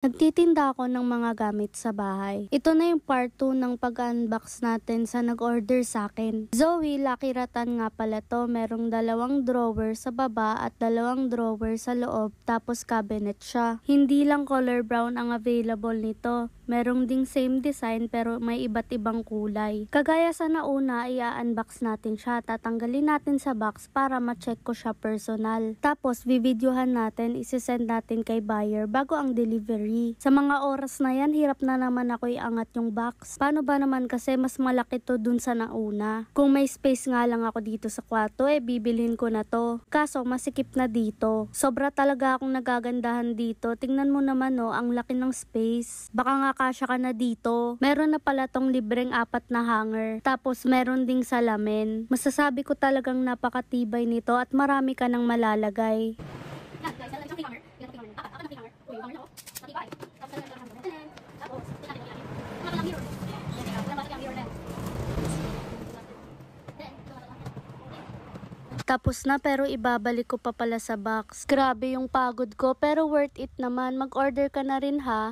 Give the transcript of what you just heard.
Nagtitinda ako ng mga gamit sa bahay. Ito na yung part 2 ng pag-unbox natin sa nag-order sa akin. Zoe, Lucky Ratan nga pala to. Merong 2 drawer sa baba at 2 drawer sa loob, tapos cabinet siya. Hindi lang color brown ang available nito. Merong ding same design pero may iba't ibang kulay. Kagaya sa nauna, i-unbox natin siya. Tatanggalin natin sa box para ma-check ko siya personal. Tapos, videohan natin, isi-send natin kay buyer bago ang delivery. Sa mga oras na yan, hirap na naman ako iangat yung box. Paano ba naman kasi mas malaki to dun sa nauna? Kung may space nga lang ako dito sa kwarto, bibilhin ko na to. Kaso, masikip na dito. Sobra talaga akong nagagandahan dito. Tingnan mo naman ang laki ng space. Baka nga kasya ka na dito. Meron na pala tong libreng 4 na hanger. Tapos, meron ding salamin. Masasabi ko talagang napakatibay nito at marami ka nang malalagay. Yan guys, lalagay siyang hanger. Yan ang hanger. Apat na hanger. Uy, yung hanger na matibay. Tapos lalagay ng hanger. Tapos, tingnan natin yung hanger. Wala mirror. Wala ba yung mirror na? Tapos na pero ibabalik ko pa pala sa box. Grabe yung pagod ko pero worth it naman. Mag-order ka na rin ha.